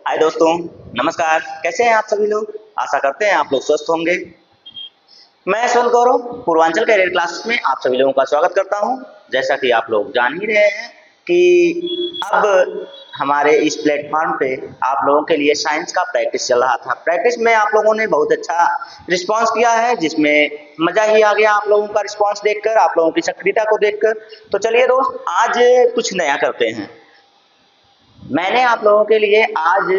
हाय दोस्तों, नमस्कार। कैसे हैं आप सभी लोग? आशा करते हैं आप लोग स्वस्थ होंगे। मैं यशवंत गौरव पूर्वांचल कैरियर क्लासेस में आप सभी लोगों का स्वागत करता हूं। जैसा कि आप लोग जान ही रहे हैं कि अब हमारे इस प्लेटफॉर्म पे आप लोगों के लिए साइंस का प्रैक्टिस चल रहा था। प्रैक्टिस में आप लोगों ने बहुत अच्छा रिस्पांस किया है, जिसमें मज़ा ही आ गया आप लोगों का रिस्पांस देखकर, आप लोगों की सक्रियता को देखकर। तो चलिए दोस्त, आज कुछ नया करते हैं। मैंने आप लोगों के लिए आज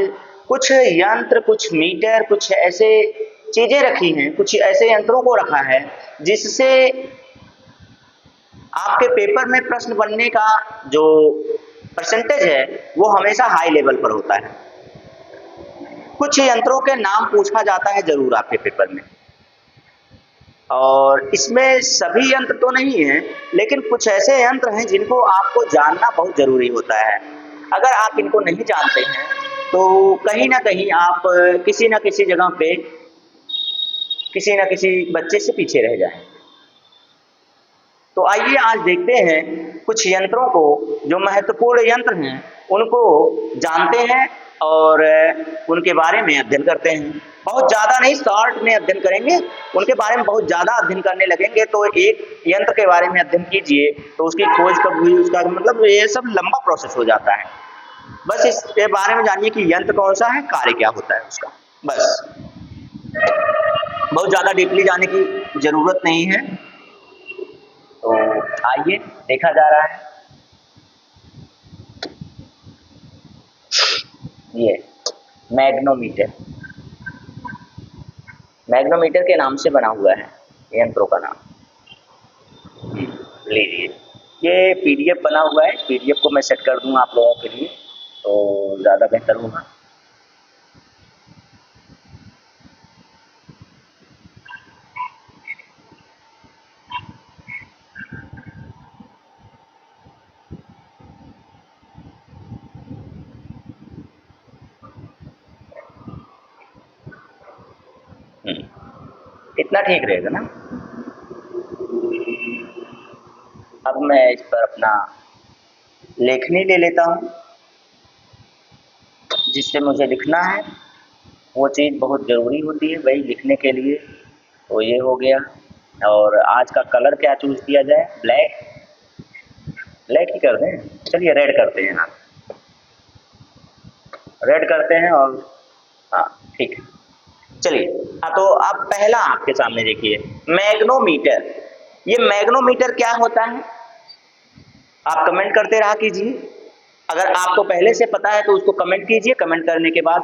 कुछ यंत्र, कुछ मीटर, कुछ ऐसे चीजें रखी हैं, कुछ ऐसे यंत्रों को रखा है जिससे आपके पेपर में प्रश्न बनने का जो परसेंटेज है वो हमेशा हाई लेवल पर होता है। कुछ यंत्रों के नाम पूछा जाता है जरूर आपके पेपर में, और इसमें सभी यंत्र तो नहीं है, लेकिन कुछ ऐसे यंत्र हैं जिनको आपको जानना बहुत जरूरी होता है। अगर आप इनको नहीं जानते हैं तो कहीं ना कहीं आप किसी न किसी जगह पे किसी न किसी बच्चे से पीछे रह जाएं। तो आइए आज देखते हैं कुछ यंत्रों को, जो महत्वपूर्ण यंत्र हैं उनको जानते हैं और उनके बारे में अध्ययन करते हैं। बहुत ज़्यादा नहीं, शॉर्ट में अध्ययन करेंगे। उनके बारे में बहुत ज़्यादा अध्ययन करने लगेंगे तो एक यंत्र के बारे में अध्ययन कीजिए तो उसकी खोज कब हुई, उसका मतलब ये सब लंबा प्रोसेस हो जाता है। बस इसके बारे में जानिए कि यंत्र कौन सा है, कार्य क्या होता है उसका। बस बहुत ज़्यादा डीपली जाने की ज़रूरत नहीं है। तो आइए देखा जा रहा है, ये मैग्नोमीटर। मैग्नोमीटर के नाम से बना हुआ है यंत्रों का नाम। लीजिए, ये पीडीएफ बना हुआ है। पीडीएफ को मैं सेट कर दूंगा आप लोगों के लिए तो ज़्यादा बेहतर होगा। इतना ठीक रहेगा ना। अब मैं इस पर अपना लेखनी ले लेता हूँ, जिससे मुझे लिखना है। वो चीज़ बहुत ज़रूरी होती है वही लिखने के लिए। तो ये हो गया। और आज का कलर क्या चूज़ किया जाए? ब्लैक। ब्लैक ही कर दें, चलिए रेड करते हैं। हाँ, रेड करते हैं। और हाँ ठीक है, चलिए। हाँ, तो अब पहला आपके सामने देखिए, मैग्नोमीटर। ये मैग्नोमीटर क्या होता है आप कमेंट करते रहा कीजिए। अगर आपको पहले से पता है तो उसको कमेंट कीजिए। कमेंट करने के बाद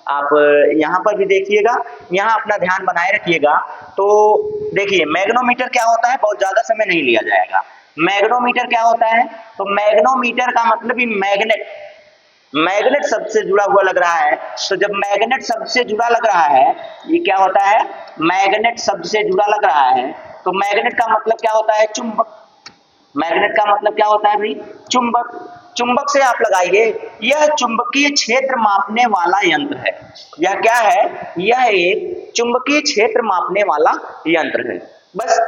आप यहाँ पर भी देखिएगा, यहाँ अपना ध्यान बनाए रखिएगा। तो देखिए मैग्नोमीटर क्या होता है, बहुत ज़्यादा समय नहीं लिया जाएगा। मैग्नोमीटर क्या होता है? तो मैग्नोमीटर का मतलब ही मैग्नेट। मैग्नेट सबसे जुड़ा हुआ लग रहा है, तो जब मैग्नेट सबसे जुड़ा लग रहा है, ये क्या होता है? मैग्नेट सबसे जुड़ा लग रहा है। तो मैग्नेट का मतलब क्या होता है? चुंबक। मैग्नेट का मतलब क्या होता है भाई? चुंबक। चुंबक से आप लगाइए, यह चुंबकीय क्षेत्र मापने वाला यंत्र है। यह क्या है? यह एक चुंबकीय क्षेत्र मापने वाला यंत्र है। बस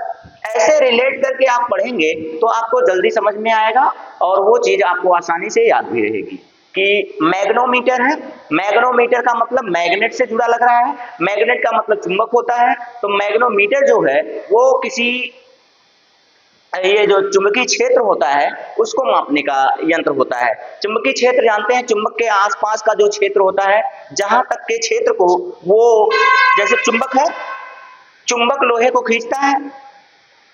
ऐसे रिलेट करके आप पढ़ेंगे तो आपको जल्दी समझ में आएगा और वो चीज आपको आसानी से याद भी रहेगी कि मैग्नोमीटर है। मैग्नोमीटर का मतलब मैग्नेट से जुड़ा लग रहा है। मैग्नेट का मतलब चुंबक होता है। तो मैग्नोमीटर जो है वो किसी, ये जो चुंबकीय क्षेत्र होता है उसको मापने का यंत्र होता है। चुंबकीय क्षेत्र जानते हैं, चुंबक के आसपास का जो क्षेत्र होता है, जहां तक के क्षेत्र को वो, जैसे चुंबक है, चुंबक लोहे को खींचता है।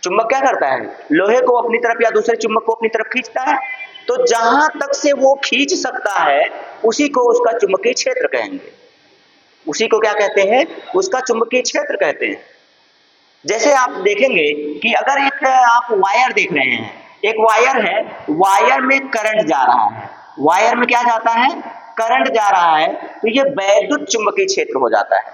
चुंबक क्या करता है? लोहे को अपनी तरफ या दूसरे चुंबक को अपनी तरफ खींचता है। तो जहां तक से वो खींच सकता है उसी को उसका चुंबकीय क्षेत्र कहेंगे। उसी को क्या कहते हैं? उसका चुंबकीय क्षेत्र कहते हैं। जैसे आप देखेंगे कि अगर एक आप वायर देख रहे हैं, एक वायर है, वायर में करंट जा रहा है। वायर में क्या जाता है? करंट जा रहा है। तो ये वैद्युत चुंबकीय क्षेत्र हो जाता है।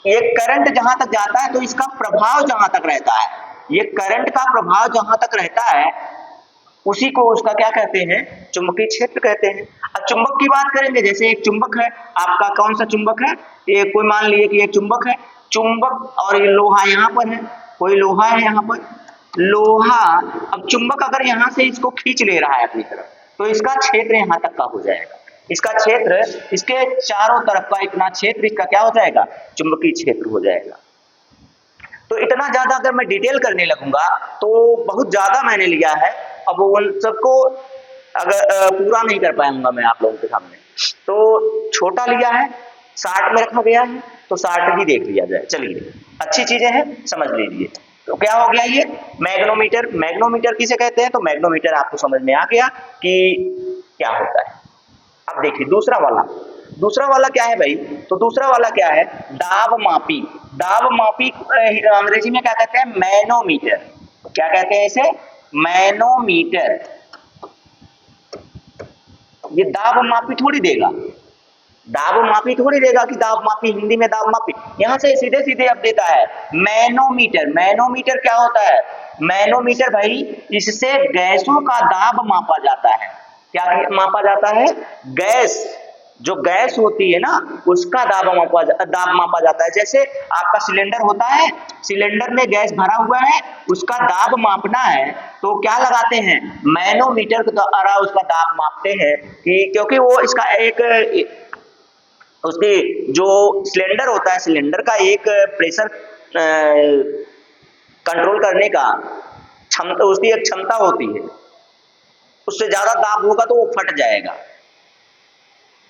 ये करंट जहां तक जाता है तो इसका प्रभाव जहां तक रहता है, ये करंट का प्रभाव जहां तक रहता है उसी को उसका क्या कहते हैं? चुंबकीय क्षेत्र कहते हैं। अब चुंबक की बात करेंगे, जैसे एक चुंबक है, आपका कौन सा चुंबक है? ये कोई मान लीजिए कि एक चुंबक है, चुंबक और ये लोहा यहाँ पर है, कोई लोहा है यहाँ पर, लोहा। अब चुंबक अगर यहाँ से इसको खींच ले रहा है अपनी तरफ तो इसका क्षेत्र यहाँ तक का हो जाएगा। इसका क्षेत्र, इसके चारों तरफ का इतना क्षेत्र इसका क्या हो जाएगा, चुंबकीय क्षेत्र हो जाएगा। तो इतना ज्यादा अगर मैं डिटेल करने लगूंगा तो बहुत ज्यादा मैंने लिया है, अब उन सबको अगर पूरा नहीं कर पाऊंगा मैं आप लोगों के सामने, तो छोटा लिया है, 60 में रखा गया है, तो 60 ही देख लिया जाए। चलिए अच्छी चीजें हैं, समझ लीजिए। तो क्या हो गया ये मैग्नोमीटर। मैग्नोमीटर किसे कहते हैं, तो मैग्नोमीटर आपको समझ में आ गया कि क्या होता है। अब देखिए दूसरा वाला, दूसरा वाला क्या है भाई, तो दूसरा वाला क्या है, दाब मापी। दाब मापी अंग्रेजी में क्या कहते हैं, मैनोमीटर। क्या कहते हैं इसे, मैनोमीटर। ये दाब मापी थोड़ी देगा, दाब मापी थोड़ी देगा कि दाब मापी, हिंदी में दाब मापी, यहां से सीधे सीधे अब देता है मैनोमीटर। मैनोमीटर क्या होता है, मैनोमीटर भाई इससे गैसों का दाब मापा जाता है। क्या मापा जाता है, गैस, जो गैस होती है ना उसका दाब मापा जाता है। जैसे आपका सिलेंडर होता है, सिलेंडर में गैस भरा हुआ है, उसका दाब मापना है तो क्या लगाते हैं, मैनोमीटर के द्वारा उसका दाब मापते हैं। कि क्योंकि वो इसका एक उसकी जो सिलेंडर होता है, सिलेंडर का एक प्रेशर कंट्रोल करने का क्षमता, उसकी एक क्षमता होती है, उससे ज्यादा दाब होगा तो वो फट जाएगा।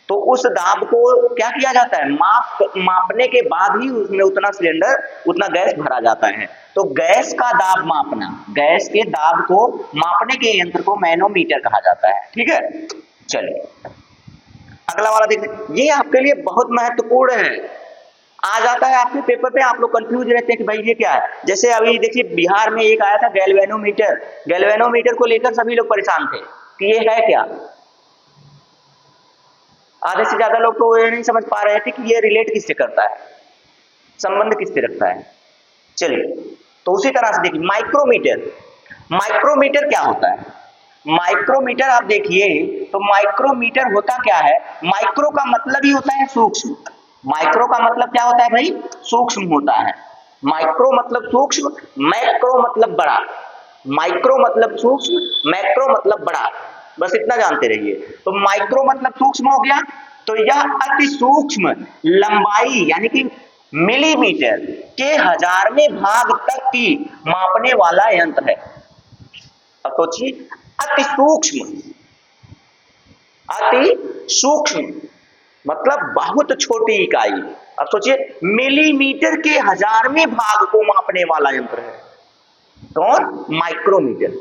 तो उस दाब को क्या किया जाता है, मापने के बाद ही उसमें उतना सिलेंडर, उतना गैस भरा जाता है। तो गैस का दाब मापना, गैस के दाब को मापने के यंत्र को मैनोमीटर कहा जाता है। ठीक है, चलिए अगला वाला देखिए, ये आपके लिए बहुत महत्वपूर्ण है, आ जाता है आपके पेपर पे, आप लोग कंफ्यूज रहते हैं कि भाई ये क्या है। जैसे अभी देखिए बिहार में एक आया था गैल्वेनोमीटर, गैल्वेनोमीटर को लेकर सभी लोग परेशान थे कि ये है क्या। आधे से ज्यादा लोग तो ये नहीं समझ पा रहे थे कि ये रिलेट किससे करता है, संबंध किससे रखता है। चलिए तो उसी तरह से देखिए माइक्रोमीटर। माइक्रोमीटर क्या होता है, माइक्रोमीटर आप देखिए तो माइक्रोमीटर होता क्या है, माइक्रो का मतलब ही होता है सूक्ष्म। माइक्रो का मतलब क्या होता है भाई, सूक्ष्म होता है। माइक्रो मतलब सूक्ष्म, मैक्रो मतलब बड़ा। माइक्रो मतलब सूक्ष्म, मैक्रो मतलब बड़ा, बस इतना जानते रहिए। तो माइक्रो मतलब सूक्ष्म हो गया, तो यह अति सूक्ष्म लंबाई यानी कि मिलीमीटर के 1000वें भाग तक की मापने वाला यंत्र है। अब सोचिए अति सूक्ष्म, अति सूक्ष्म मतलब बहुत छोटी इकाई। अब सोचिए मिलीमीटर के 1000वें भाग को मापने वाला यंत्र है कौन, माइक्रोमीटर।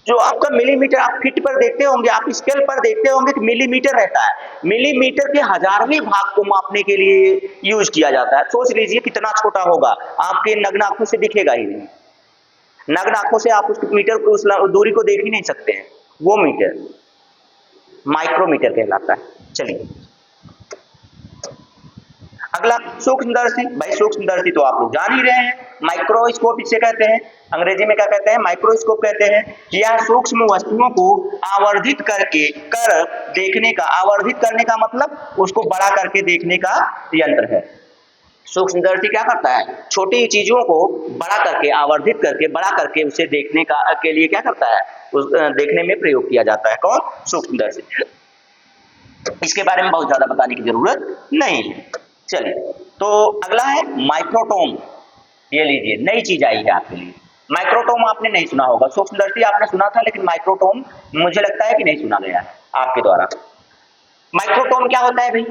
जो आपका मिलीमीटर आप फीट पर देखते होंगे, आप स्केल पर देखते होंगे कि मिलीमीटर रहता है, मिलीमीटर के 1000वें भाग को मापने के लिए यूज किया जाता है। सोच लीजिए कितना छोटा होगा, आपके नग्न आंखों से दिखेगा ही नहीं, नग्न आंखों से आप उस मीटर को, उस दूरी को देख ही नहीं सकते हैं, वो मीटर माइक्रोमीटर कहलाता है। चलिए अगला सूक्ष्मदर्शी। भाई सूक्ष्मदर्शी तो आप लोग जान ही रहे हैं, माइक्रोस्कोप इसे कहते हैं, अंग्रेजी में क्या कहते हैं, माइक्रोस्कोप कहते हैं। यह सूक्ष्म वस्तुओं को आवर्धित करके कर देखने का, आवर्धित करने का मतलब उसको बड़ा करके देखने का यंत्र है। सूक्ष्मदर्शी क्या करता है, छोटी चीजों को बड़ा करके, आवर्धित करके, बड़ा करके उसे देखने का के लिए क्या करता है, उस देखने में प्रयोग किया जाता है कौन, सूक्ष्मदर्शी। इसके बारे में बहुत ज्यादा बताने की जरूरत नहीं है। चलिए तो अगला है माइक्रोटोम। ये लीजिए नई चीज आई है आपके लिए, माइक्रोटोम आपने नहीं सुना होगा, सूक्ष्मदर्शी आपने सुना था लेकिन माइक्रोटोम मुझे लगता है कि नहीं सुना गया है आपके द्वारा। माइक्रोटोम क्या होता है भाई,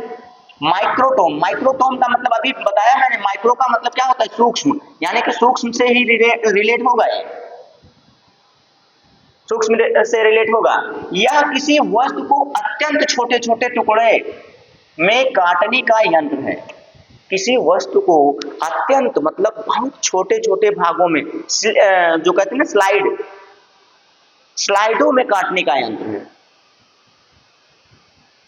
माइक्रोटोम, माइक्रोटोम का मतलब अभी बताया मैंने, माइक्रो का मतलब क्या होता है, सूक्ष्म, यानी कि सूक्ष्म से ही रिलेट होगा, सूक्ष्म से रिलेट होगा। यह किसी वस्तु को अत्यंत छोटे छोटे टुकड़े में काटने का यंत्र है। किसी वस्तु को अत्यंत मतलब बहुत छोटे छोटे भागों में, जो कहते हैं ना स्लाइड, स्लाइडों में काटने का यंत्र है।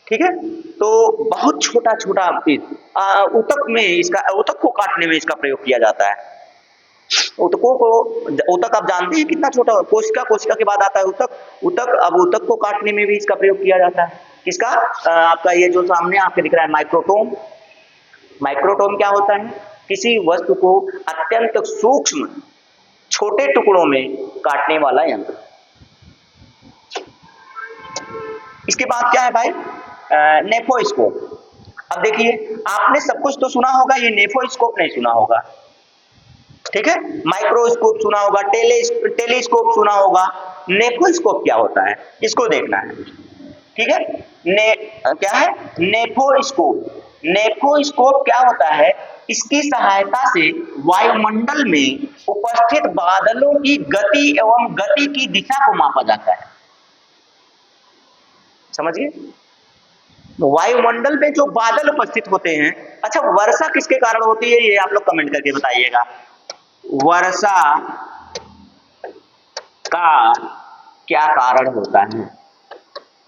ठीक है, तो बहुत छोटा छोटा ऊतक में इसका, ऊतक को काटने में इसका प्रयोग किया जाता है। ऊतकों को, ऊतक आप जानते हैं कितना छोटा, कोशिका, कोशिका के बाद आता है ऊतक, ऊतक, अब ऊतक को काटने में भी इसका प्रयोग किया जाता है। किसका, आपका ये जो सामने आपके दिख रहा है माइक्रोटोम। माइक्रोटोम क्या होता है, किसी वस्तु को अत्यंत सूक्ष्म छोटे टुकड़ों में काटने वाला यंत्र। इसके बाद क्या है भाई, नेफोस्कोप। अब देखिए, आपने सब कुछ तो सुना होगा, ये नेफोस्कोप नहीं सुना होगा, ठीक है। माइक्रोस्कोप सुना होगा, टेलीस्कोप सुना होगा, नेफोस्कोप क्या होता है इसको देखना है, ठीक है। क्या है नेफोस्कोप। नेफोस्कोप क्या होता है, इसकी सहायता से वायुमंडल में उपस्थित बादलों की गति एवं गति की दिशा को मापा जाता है, समझिए। वायुमंडल में जो बादल उपस्थित होते हैं, अच्छा वर्षा किसके कारण होती है ये आप लोग कमेंट करके बताइएगा। वर्षा का क्या कारण होता है,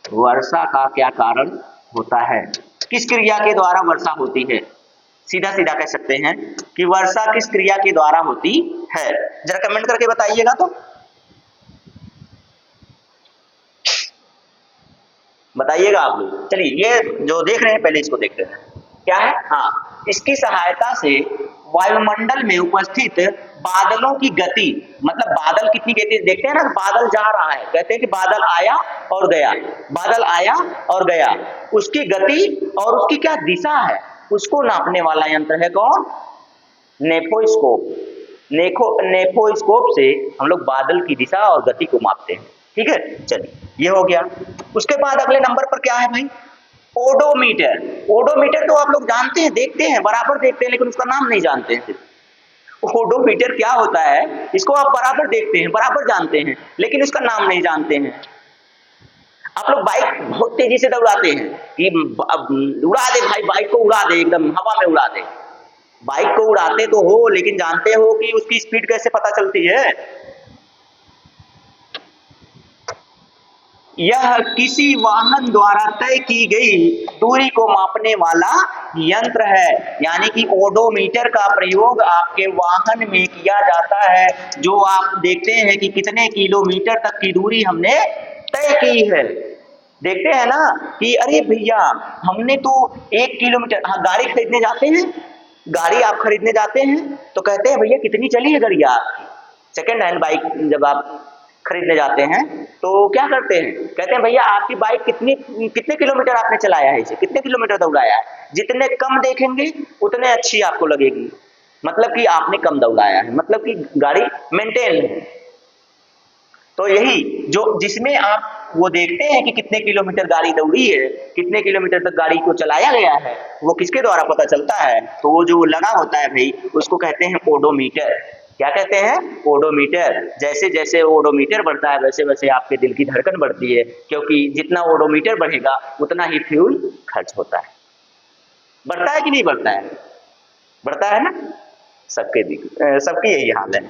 वर्षा का क्या कारण होता है, किस क्रिया के द्वारा वर्षा होती है, सीधा सीधा कह सकते हैं कि वर्षा किस क्रिया के द्वारा होती है, जरा कमेंट करके बताइएगा। तो बताइएगा आप लोग। चलिए ये जो देख रहे हैं पहले इसको देखते हैं, क्या है, हाँ, इसकी सहायता से वायुमंडल में उपस्थित बादलों की गति, मतलब बादल कितनी गति, देखते हैं ना, बादल जा रहा है, कहते हैं कि बादल आया और गया, बादल आया और गया, उसकी गति और उसकी क्या दिशा है, उसको नापने वाला यंत्र है कौन, नेफोस्कोप। नेफोस्कोप से हम लोग बादल की दिशा और गति को मापते हैं, ठीक है। चलिए ये हो गया। उसके बाद अगले नंबर पर क्या है भाई, ओडोमीटर। ओडोमीटर तो आप लोग जानते हैं, देखते हैं, बराबर देखते हैं, लेकिन उसका नाम नहीं जानते हैं। ओडोमीटर क्या होता है, इसको आप बराबर देखते हैं, बराबर जानते हैं, लेकिन उसका नाम नहीं जानते हैं। आप लोग बाइक बहुत तेजी से दौड़ाते हैं कि उड़ा दे भाई, बाइक को उड़ा दे, एकदम हवा में उड़ा दे। बाइक को उड़ाते तो हो, लेकिन जानते हो कि उसकी स्पीड कैसे पता चलती है। यह किसी वाहन द्वारा तय की गई दूरी को मापने वाला यंत्र है, यानी कि ओडोमीटर का प्रयोग आपके वाहन में किया जाता है, जो आप देखते हैं कि कितने किलोमीटर तक की दूरी हमने तय की है। देखते हैं ना कि अरे भैया हमने तो 1 किलोमीटर, हाँ गाड़ी खरीदने जाते हैं, गाड़ी आप खरीदने जाते हैं तो कहते हैं भैया कितनी चली है गाड़ी आपकी, सेकेंड हैंड बाइक जब आप खरीदने जाते हैं तो क्या करते हैं, कहते हैं भैया आपकी बाइक कितने किलोमीटर आपने चलाया है, इसे कितने किलोमीटर दौड़ाया है, जितने कम देखेंगे उतने अच्छी आपको लगेगी, मतलब कि आपने कम दौड़ाया है, मतलब कि गाड़ी मेंटेन है। तो यही जो जिसमें आप वो देखते हैं कि कितने किलोमीटर गाड़ी दौड़ी है, कितने किलोमीटर तक गाड़ी को चलाया गया है, वो किसके द्वारा पता चलता है, तो वो जो लगा होता है भाई उसको कहते हैं ओडोमीटर। क्या कहते हैं, ओडोमीटर। जैसे जैसे ओडोमीटर बढ़ता है वैसे वैसे आपके दिल की धड़कन बढ़ती है, क्योंकि जितना ओडोमीटर बढ़ेगा उतना ही फ्यूल खर्च होता है। बढ़ता है कि नहीं बढ़ता है, बढ़ता है ना, सबकी यही हाल है।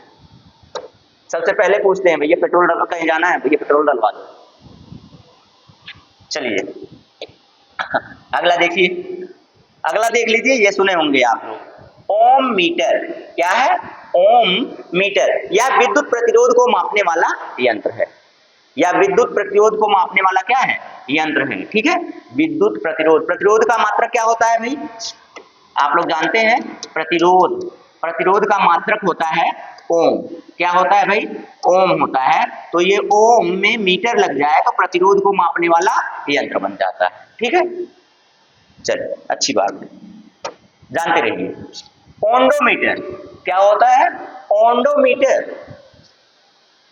सबसे पहले पूछते हैं भैया पेट्रोल डलवा, कहीं जाना है भैया पेट्रोल डलवा दो। चलिए अगला देखिए, अगला देख लीजिए, ये सुने होंगे आप लोग, ओम मीटर। क्या है, ओम मीटर। यह विद्युत प्रतिरोध को मापने वाला यंत्र है, या विद्युत प्रतिरोध को मापने वाला क्या है, यंत्र है, ठीक है। विद्युत प्रतिरोध, प्रतिरोध का मात्रक क्या होता है भाई, आप लोग जानते हैं, प्रतिरोध, प्रतिरोध का मात्रक होता है ओम। क्या होता है भाई, ओम होता है। तो ये ओम में मीटर लग जाए तो प्रतिरोध को मापने वाला यंत्र बन जाता है, ठीक है। चलिए अच्छी बात है, जानते रहिए। ओंडोमीटर क्या होता है, ओंडोमीटर।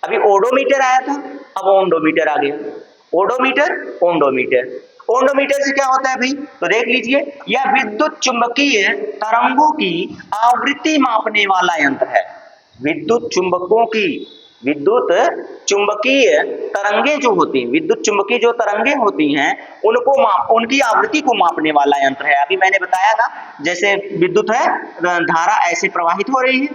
अभी ओडोमीटर आया था, अब ओंडोमीटर आ गया। ओडोमीटर, ओंडोमीटर। ओंडोमीटर से क्या होता है भाई, तो देख लीजिए, यह विद्युत चुंबकीय तरंगों की आवृत्ति मापने वाला यंत्र है। विद्युत चुंबकों की, विद्युत चुंबकीय तरंगे जो होती हैं, विद्युत चुंबकीय जो तरंगे होती हैं उनको उनकी आवृत्ति को मापने वाला यंत्र है। अभी मैंने बताया ना, जैसे विद्युत है, धारा ऐसे प्रवाहित हो रही है,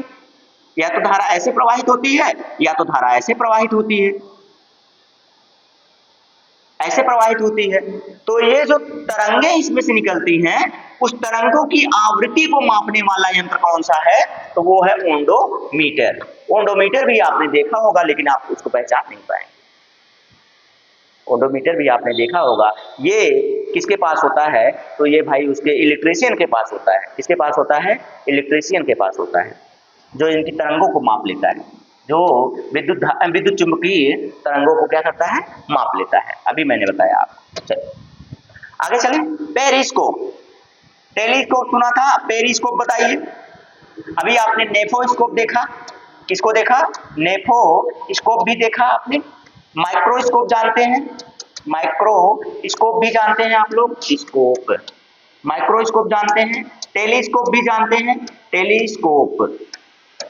या तो धारा ऐसे प्रवाहित होती है या तो धारा ऐसे प्रवाहित होती है, ऐसे प्रवाहित होती है। तो ये जो तरंगे इसमें से निकलती हैं, उस तरंगों की आवृत्ति को मापने वाला यंत्र कौन सा है, तो वो है ओंडोमीटर। ओंडोमीटर भी आपने देखा होगा, लेकिन आप उसको पहचान नहीं पाएंगे। ओडोमीटर भी आपने देखा होगा, ये किसके पास होता है, तो ये भाई उसके इलेक्ट्रीशियन के पास होता है। किसके पास होता है, इलेक्ट्रीशियन के पास होता है, जो इनकी तरंगों को माप लेता है, जो विद्युत चुंबकीय तरंगों को क्या करता है, माप लेता है। अभी मैंने बताया आपको। चलिए आगे चलें, पेरिस्कोप, टेलीस्कोप सुना था, पेरिस्कोप बताइए। अभी आपने नेफोस्कोप देखा, किसको देखा? नेफोस्कोप भी देखा आपने। माइक्रोस्कोप जानते हैं, माइक्रोस्कोप भी जानते हैं आप लोग, स्कोप, माइक्रोस्कोप जानते हैं, टेलीस्कोप भी जानते हैं, टेलीस्कोप।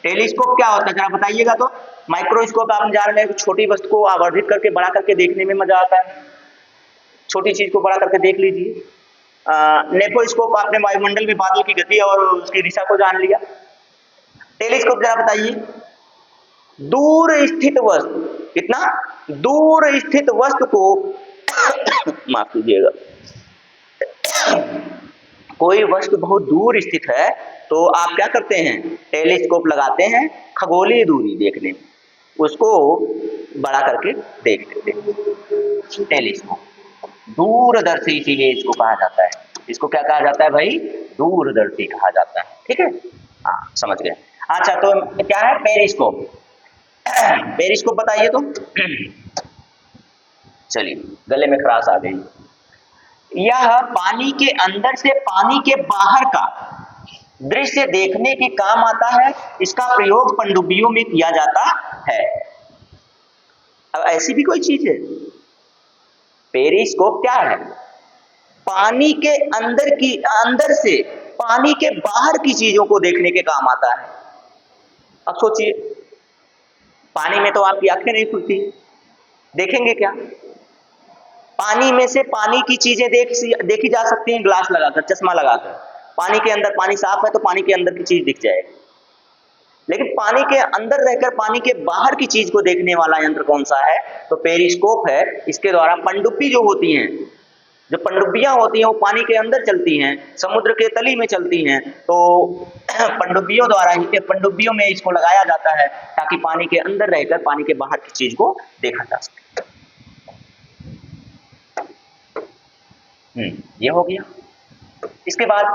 टेलीस्कोप क्या होता है जरा बताइएगा तो। माइक्रोस्कोप आप जान रहे हैं, छोटी वस्तु को आवर्धित करके बड़ा करके देखने में मजा आता है, छोटी चीज को बड़ा करके देख लीजिए। नेफोस्कोप आपने वायुमंडल में बादल की गति और उसकी दिशा को जान लिया। टेलीस्कोप जरा बताइए, दूर स्थित वस्तु, कितना दूर स्थित वस्तु को माफ कीजिएगा, कोई वस्तु बहुत दूर स्थित है तो आप क्या करते हैं? टेलीस्कोप लगाते हैं, खगोलीय दूरी देखने, उसको बड़ा करके देख लेते हैं। टेलीस्कोप दूरदर्शी, इसीलिए इसको कहा जाता है, इसको क्या कहा जाता है भाई? दूरदर्शी कहा जाता है। ठीक है, हाँ समझ गए। अच्छा तो क्या है पेरिस्कोप? पेरिस्कोप बताइए तो। चलिए, गले में खराश आ गई। यह पानी के अंदर से पानी के बाहर का दृश्य देखने के काम आता है, इसका प्रयोग पनडुब्बियों में किया जाता है। अब ऐसी भी कोई चीज है? पेरिस्कोप क्या है? पानी के अंदर से पानी के बाहर की चीजों को देखने के काम आता है। अब सोचिए, पानी में तो आपकी आंखें नहीं खुलती, देखेंगे क्या? पानी में से पानी की चीजें देखी जा सकती हैं ग्लास लगाकर, चश्मा लगाकर। पानी के अंदर, पानी साफ है तो पानी के अंदर की चीज दिख जाएगी, लेकिन पानी के अंदर रहकर पानी के बाहर की चीज को देखने वाला यंत्र कौन सा है? तो पेरिस्कोप है। इसके द्वारा पनडुब्बी जो होती हैं, जो पनडुब्बियां होती हैं वो पानी के अंदर चलती हैं, समुद्र के तली में चलती हैं, तो पनडुब्बियों द्वारा ही, पनडुब्बियों में इसको लगाया जाता है ताकि पानी के अंदर रहकर पानी के बाहर की चीज को देखा जा सके। ये हो गया। इसके बाद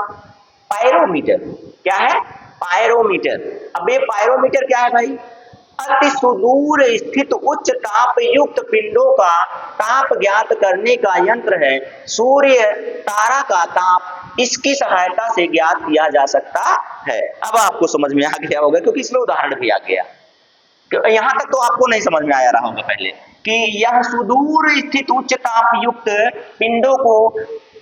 पायरोमीटर, क्या है? पायरोमीटर। अब ये पायरोमीटर क्या है भाई? अति सुदूर स्थित उच्च ताप युक्त पिंडों का ताप ज्ञात करने का यंत्र है। सूर्य, तारा का ताप इसकी सहायता से ज्ञात किया जा सकता है। अब आपको समझ में आ गया होगा, क्योंकि इसमें उदाहरण भी आ गया। यहां तक तो आपको नहीं समझ में आया रहा होगा पहले कि यह सुदूर स्थित उच्च ताप युक्त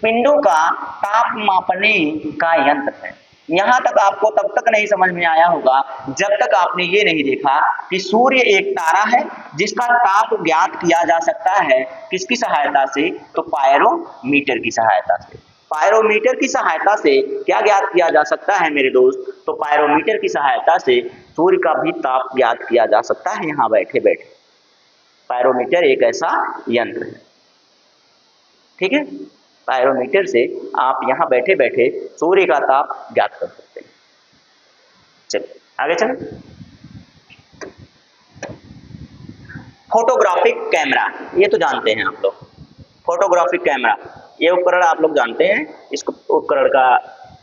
पिंडों का ताप मापने का यंत्र है। यहां तक आपको तब तक नहीं समझ में आया होगा जब तक आपने ये नहीं देखा कि सूर्य एक तारा है जिसका ताप ज्ञात किया जा सकता है किसकी सहायता से? तो पायरोमीटर की सहायता से। पायरोमीटर की सहायता से क्या ज्ञात किया जा सकता है मेरे दोस्त? तो पायरोमीटर की सहायता से सूर्य का भी ताप ज्ञात किया जा सकता है यहाँ बैठे बैठे। पायरोमीटर एक ऐसा यंत्र है, ठीक है। पायरोमीटर से आप यहाँ बैठे बैठे सूर्य का ताप ज्ञात कर सकते हैं। चलिए आगे चलें। फोटोग्राफिक कैमरा, ये तो जानते हैं आप लोग। फोटोग्राफिक कैमरा, ये उपकरण आप लोग जानते हैं। इस उपकरण का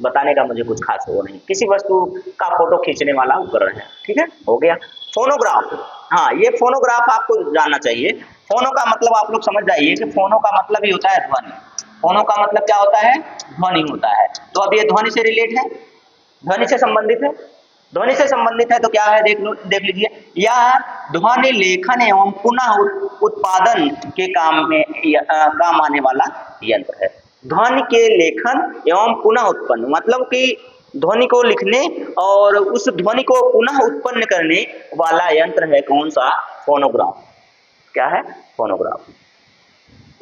बताने का मुझे कुछ खास वो नहीं, किसी वस्तु का फोटो खींचने वाला उपकरण है, ठीक है, हो गया। फोनोग्राफ, हाँ ये फोनोग्राफ आपको जानना चाहिए। फोनो का मतलब आप लोग समझ जाइए कि फोनो का मतलब ही होता है ध्वनि। फोनो का मतलब क्या होता है? ध्वनि होता है। तो अब ये ध्वनि से रिलेट है, ध्वनि से संबंधित है। ध्वनि से संबंधित है तो क्या है देख लीजिए। यह ध्वनि लेखन एवं पुनः उत्पादन के काम आने वाला यंत्र है। ध्वनि के लेखन एवं पुनः उत्पन्न, मतलब कि ध्वनि को लिखने और उस ध्वनि को पुनः उत्पन्न करने वाला यंत्र है कौन सा? फोनोग्राफ। क्या है? फोनोग्राफ।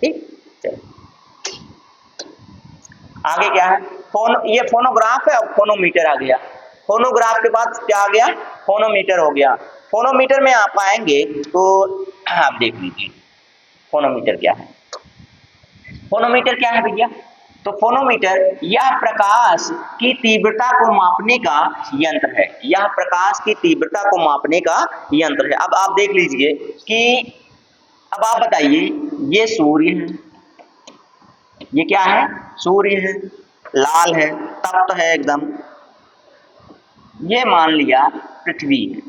ठीक, चलिए आगे क्या है? ये फोनोग्राफ है। अब फोनोमीटर आ गया। फोनोग्राफ के बाद क्या आ गया? फोनोमीटर हो गया। फोनोमीटर में आप आएंगे तो आप देख लीजिए फोनोमीटर क्या है। फोनोमीटर क्या है भैया? तो फोनोमीटर यह प्रकाश की तीव्रता को मापने का यंत्र है। यह प्रकाश की तीव्रता को मापने का यंत्र है। अब आप देख लीजिए कि अब आप बताइए, ये सूर्य है, ये क्या है? सूर्य है, लाल है, तप्त है एकदम। ये मान लिया पृथ्वी है,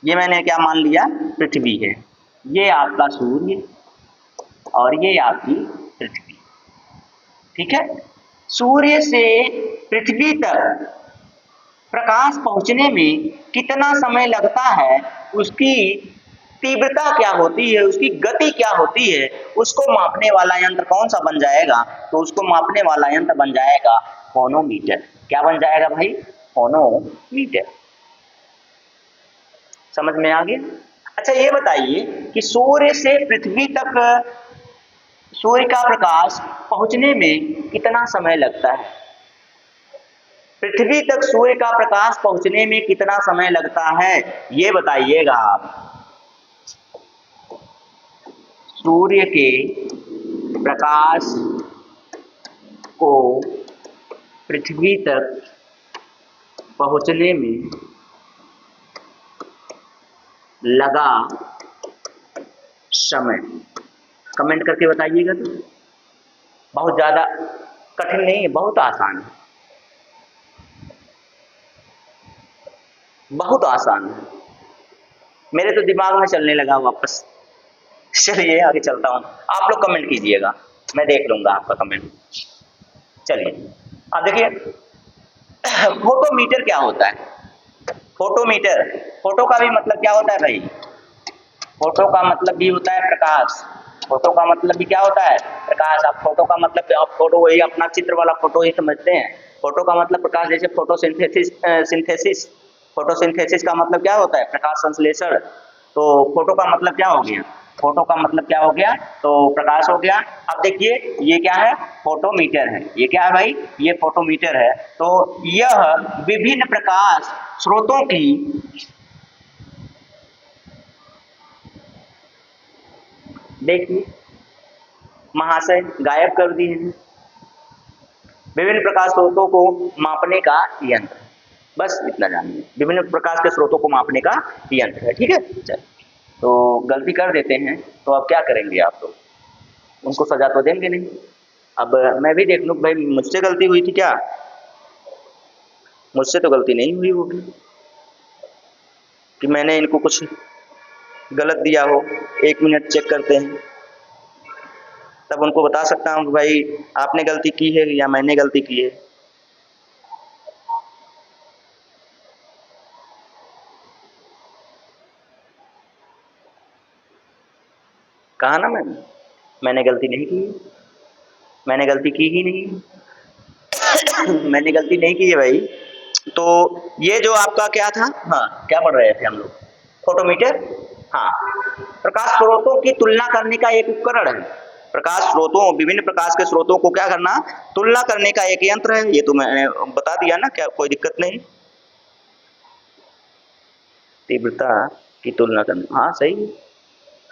ये मैंने क्या मान लिया? पृथ्वी है। ये आपका सूर्य और ये आपकी पृथ्वी। ठीक है। सूर्य से पृथ्वी तक प्रकाश पहुंचने में कितना समय लगता है, उसकी तीव्रता क्या होती है, उसकी गति क्या होती है, उसको मापने वाला यंत्र कौन सा बन जाएगा? तो उसको मापने वाला यंत्र बन जाएगा फोनोमीटर। क्या बन जाएगा भाई? फोनोमीटर। समझ में आ गया? अच्छा ये बताइए कि सूर्य से पृथ्वी तक सूर्य का प्रकाश पहुंचने में कितना समय लगता है? पृथ्वी तक सूर्य का प्रकाश पहुंचने में कितना समय लगता है, ये बताइएगा आप। सूर्य के प्रकाश को पृथ्वी तक पहुंचने में लगा समय, कमेंट करके बताइएगा। तो बहुत ज्यादा कठिन नहीं है, बहुत आसान है, बहुत आसान है। मेरे तो दिमाग में चलने लगा वापस। चलिए आगे चलता हूं, आप लोग कमेंट कीजिएगा, मैं देख लूंगा आपका कमेंट। चलिए अब देखिए, फोटोमीटर क्या होता है? फोटोमीटर, फोटो का भी मतलब क्या होता है भाई? फोटो का मतलब भी होता है प्रकाश। फोटो का मतलब भी क्या होता है? प्रकाश। आप फोटो का मतलब, आप फोटो वही अपना चित्र वाला फोटो ही समझते हैं। फोटो का मतलब प्रकाश, जैसे फोटोसिंथेसिस फोटोसिंथेसिस का मतलब क्या होता है? प्रकाश संश्लेषण। तो फोटो का मतलब क्या हो गया? फोटो का मतलब क्या हो गया? तो प्रकाश हो गया। अब देखिए ये क्या है? फोटोमीटर है। ये क्या है भाई? ये फोटोमीटर है। तो यह विभिन्न प्रकाश स्रोतों की, देखिए महाशय गायब कर दिए हैं, विभिन्न प्रकाश स्रोतों को मापने का यंत्र। बस इतना जानिए, विभिन्न प्रकाश के स्रोतों को मापने का यंत्र है। ठीक है, चल तो गलती कर देते हैं तो अब क्या करेंगे आप लोग? उनको सजा तो देंगे नहीं। अब मैं भी देख लूं भाई, मुझसे गलती हुई थी क्या? मुझसे तो गलती नहीं हुई होगी कि मैंने इनको कुछ गलत दिया हो। 1 मिनट चेक करते हैं, तब उनको बता सकता हूँ कि भाई आपने गलती की है या मैंने गलती की है। कहा ना मैंने गलती नहीं की, मैंने गलती की ही नहीं। मैंने गलती नहीं की है भाई। तो ये जो आपका क्या था, हाँ क्या पढ़ रहे थे हम लोग? फोटोमीटर। हाँ, प्रकाश स्रोतों की तुलना करने का एक उपकरण है। प्रकाश स्रोतों, विभिन्न प्रकाश के स्रोतों को क्या करना? तुलना करने का एक यंत्र है। ये तो मैंने बता दिया ना, क्या कोई दिक्कत नहीं। तीव्रता की तुलना करना, हाँ सही,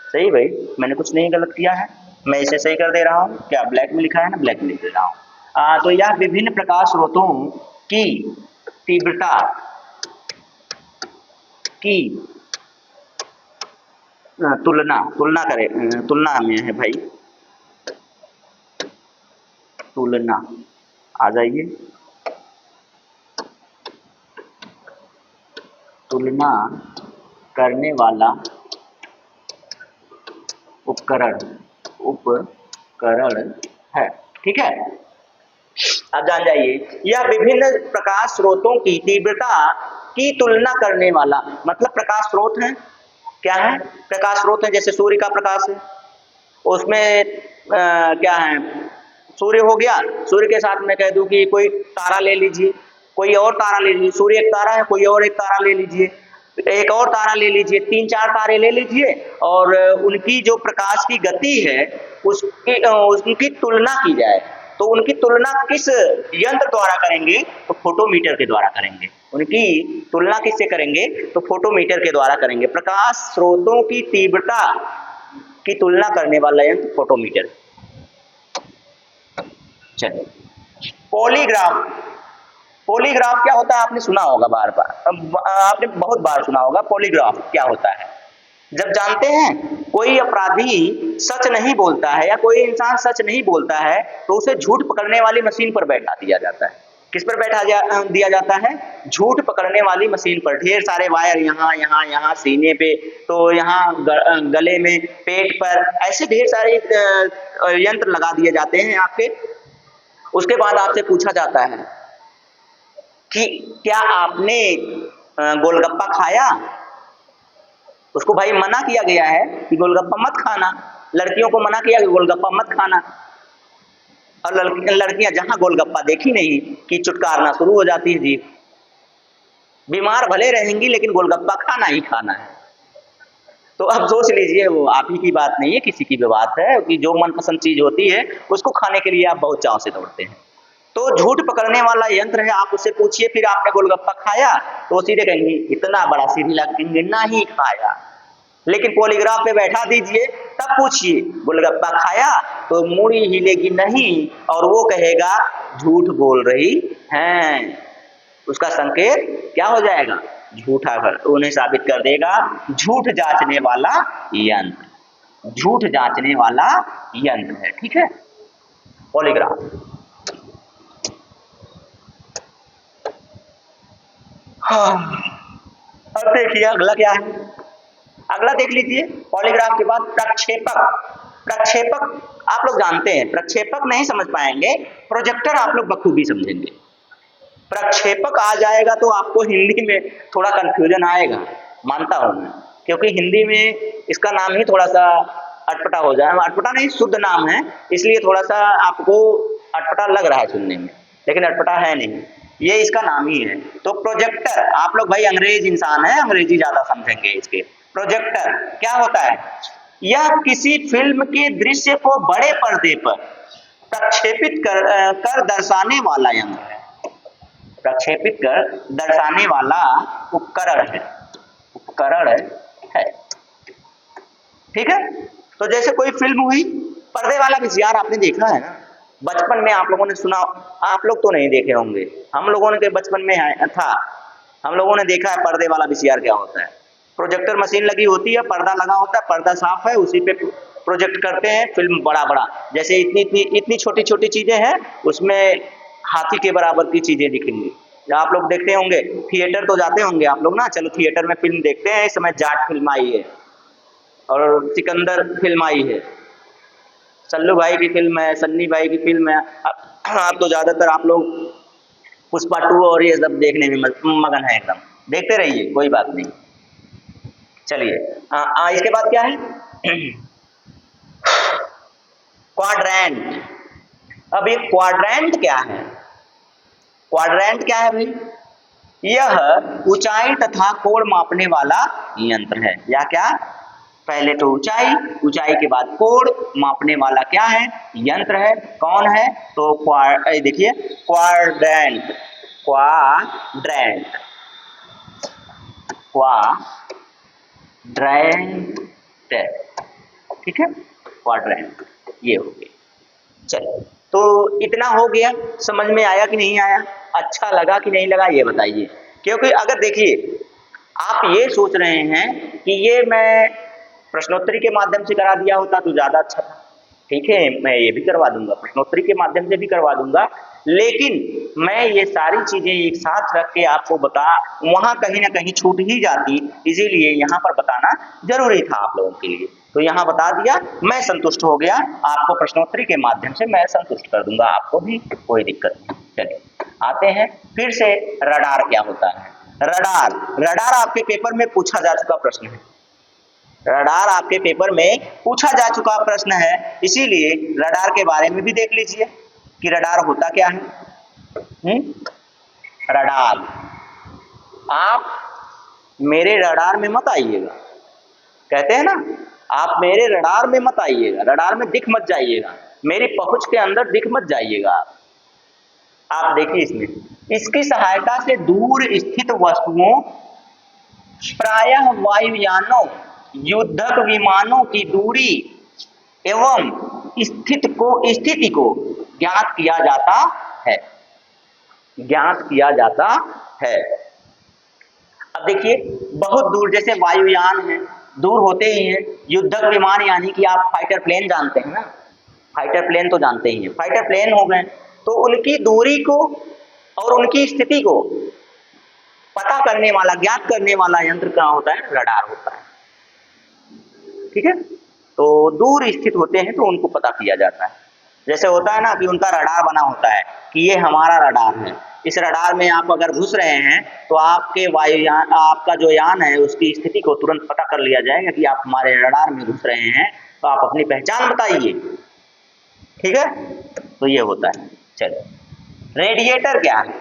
सही भाई, मैंने कुछ नहीं गलत किया है, मैं इसे सही कर दे रहा हूँ। क्या ब्लैक में लिखा है ना, ब्लैक में लिख दे रहा हूँ। तो यह विभिन्न प्रकाश स्रोतों की तीव्रता की तुलना, तुलना करें, तुलना में है भाई, तुलना आ जाइए, तुलना करने वाला उपकरण, उपकरण है। ठीक है, अब जान जाइए, यह विभिन्न प्रकाश स्रोतों की तीव्रता की तुलना करने वाला, मतलब प्रकाश स्रोत है, क्या है? प्रकाश स्रोत है। जैसे सूर्य का प्रकाश है, उसमें क्या है? सूर्य हो गया, सूर्य के साथ मैं कह दूं कि कोई तारा ले लीजिए, कोई और तारा ले लीजिए, सूर्य एक तारा है, कोई और एक तारा ले लीजिए, एक और तारा ले लीजिए, 3-4 तारे ले लीजिए, और उनकी जो प्रकाश की गति है उनकी तुलना की जाए। तो उनकी तुलना किस यंत्र द्वारा करेंगे? तो फोटोमीटर के द्वारा करेंगे। उनकी तुलना किससे करेंगे? तो फोटोमीटर के द्वारा करेंगे। प्रकाश स्रोतों की तीव्रता की तुलना करने वाला यंत्र फोटोमीटर। चलिए, पॉलीग्राफ। पॉलीग्राफ क्या होता है? आपने सुना होगा बार बार, आपने बहुत बार सुना होगा। पॉलीग्राफ क्या होता है? जब जानते हैं कोई अपराधी सच नहीं बोलता है या कोई इंसान सच नहीं बोलता है, तो उसे झूठ पकड़ने वाली मशीन पर बैठा दिया जाता है। किस पर बैठा दिया जाता है? झूठ पकड़ने वाली मशीन पर। ढेर सारे वायर, यहाँ यहाँ यहाँ सीने पे, तो यहाँ गले में, पेट पर, ऐसे ढेर सारे यंत्र लगा दिए जाते हैं आपके, उसके बाद आपसे पूछा जाता है कि क्या आपने गोलगप्पा खाया? उसको भाई मना किया गया है कि गोलगप्पा मत खाना, लड़कियों को मना किया कि गोलगप्पा मत खाना, और लड़कियां जहां गोलगप्पा देखी नहीं कि चुटकारना शुरू हो जाती है जीभ। बीमार भले रहेंगी लेकिन गोलगप्पा खाना ही खाना है। तो अब सोच लीजिए, वो आप ही की बात नहीं है, किसी की भी बात है कि जो मनपसंद चीज होती है उसको खाने के लिए आप बहुत चाव से दौड़ते हैं। तो झूठ पकड़ने वाला यंत्र है, आप उससे पूछिए फिर आपने गोलगप्पा खाया, तो वो सीधे कहेंगे इतना बड़ा सीधी लगेंगे नहीं खाया। लेकिन पॉलीग्राफ पे बैठा दीजिए, तब पूछिए गोलगप्पा खाया, तो मूड़ी हिलेगी नहीं और वो कहेगा झूठ बोल रही हैं। उसका संकेत क्या हो जाएगा? झूठा कर, उन्हें साबित कर देगा झूठ जांचने वाला यंत्र, झूठ जांचने वाला यंत्र है। ठीक है, पॉलीग्राफ। अब देखिए अगला क्या है, अगला देख लीजिए। पॉलीग्राफ के बाद प्रक्षेपक। प्रक्षेपक आप लोग जानते हैं, प्रक्षेपक नहीं समझ पाएंगे, प्रोजेक्टर आप लोग बखूबी समझेंगे। प्रक्षेपक आ जाएगा तो आपको हिंदी में थोड़ा कंफ्यूजन आएगा, मानता हूं मैं, क्योंकि हिंदी में इसका नाम ही थोड़ा सा अटपटा हो जाए, अटपटा नहीं शुद्ध नाम है, इसलिए थोड़ा सा आपको अटपटा लग रहा है सुनने में, लेकिन अटपटा है नहीं, ये इसका नाम ही है। तो प्रोजेक्टर, आप लोग भाई अंग्रेज इंसान है, अंग्रेजी ज्यादा समझेंगे इसके। प्रोजेक्टर क्या होता है? यह किसी फिल्म के दृश्य को बड़े पर्दे पर प्रक्षेपित कर दर्शाने वाला यंत्र है। प्रक्षेपित कर दर्शाने वाला उपकरण है, उपकरण है। ठीक है, तो जैसे कोई फिल्म हुई, पर्दे वाला वीसीआर आपने देखा है ना, बचपन में आप लोगों ने सुना, आप लोग तो नहीं देखे होंगे, हम लोगों ने बचपन में था, हम लोगों ने देखा है पर्दे वाला वीसीआर क्या होता है। प्रोजेक्टर मशीन लगी होती है, पर्दा लगा होता है, पर्दा साफ है, उसी पे प्रोजेक्ट करते हैं फिल्म बड़ा बड़ा, जैसे इतनी छोटी छोटी चीजें हैं, उसमें हाथी के बराबर की चीजें दिखेंगी। आप लोग देखते होंगे, थिएटर तो जाते होंगे आप लोग ना, चलो थिएटर में फिल्म देखते हैं, इस समय जाट फिल्म आई है और सिकंदर फिल्म आई है, सल्लू भाई की फिल्म है, सन्नी भाई की फिल्म है। अब तो ज्यादातर आप लोग पुष्पा 2 और ये सब देखने में मगन है, एकदम देखते रहिए, कोई बात नहीं। चलिए इसके बाद क्या है? क्वाड्रेंट। अब ये क्वाड्रेंट क्या है? क्वाड्रेंट क्या है भाई? यह ऊंचाई तथा कोण मापने वाला यंत्र है। या क्या? पहले तो ऊंचाई, ऊंचाई के बाद कोण मापने वाला क्या है? यंत्र है। कौन है? तो देखिए क्वाड्रेंट, क्वाड्रेंट, क्वाड्रेंट, ठीक है, क्वाड्रेंट ये हो गया। चलो, तो इतना हो गया, समझ में आया कि नहीं आया? अच्छा लगा कि नहीं लगा ये बताइए। क्योंकि अगर देखिए आप ये सोच रहे हैं कि ये मैं प्रश्नोत्तरी के माध्यम से करा दिया होता तो ज्यादा अच्छा था, ठीक है, मैं ये भी करवा दूंगा, प्रश्नोत्तरी के माध्यम से भी करवा दूंगा, लेकिन मैं ये सारी चीजें एक साथ रख के आपको वहां कहीं ना कहीं छूट ही जाती, इसीलिए यहाँ पर बताना जरूरी था आप लोगों के लिए। तो यहाँ बता दिया, मैं संतुष्ट हो गया, आपको प्रश्नोत्तरी के माध्यम से मैं संतुष्ट कर दूंगा, आपको भी कोई दिक्कत नहीं। चलिए आते हैं फिर से, रडार क्या होता है? रडार, रडार आपके पेपर में पूछा जा चुका प्रश्न है, रडार आपके पेपर में पूछा जा चुका प्रश्न है, इसीलिए रडार के बारे में भी देख लीजिए कि रडार होता क्या है। रडार, आप मेरे रडार में मत आइएगा, कहते हैं ना, आप मेरे रडार में मत आइएगा, रडार में दिख मत जाइएगा, मेरी पहुंच के अंदर दिख मत जाइएगा। आप देखिए इसमें, इसकी सहायता से दूर स्थित वस्तुओं, प्रायः वायुयानों, युद्धक विमानों की दूरी एवं स्थिति को ज्ञात किया जाता है, ज्ञात किया जाता है। अब देखिए बहुत दूर, जैसे वायुयान है, दूर होते ही हैं, युद्धक विमान यानी कि आप फाइटर प्लेन जानते हैं ना, फाइटर प्लेन तो जानते ही हैं, फाइटर प्लेन हो गए, तो उनकी दूरी को और उनकी स्थिति को पता करने वाला, ज्ञात करने वाला यंत्र क्या होता है? रडार होता है। ठीक है, तो दूर स्थित होते हैं तो उनको पता किया जाता है। जैसे होता है ना कि उनका रडार बना होता है कि ये हमारा रडार है, इस रडार में आप अगर घुस रहे हैं तो आपके वायुयान, आपका जो यान है उसकी स्थिति को तुरंत पता कर लिया जाएगा कि आप हमारे रडार में घुस रहे हैं, तो आप अपनी पहचान बताइए। ठीक है, तो ये होता है। चलो, रेडिएटर क्या है?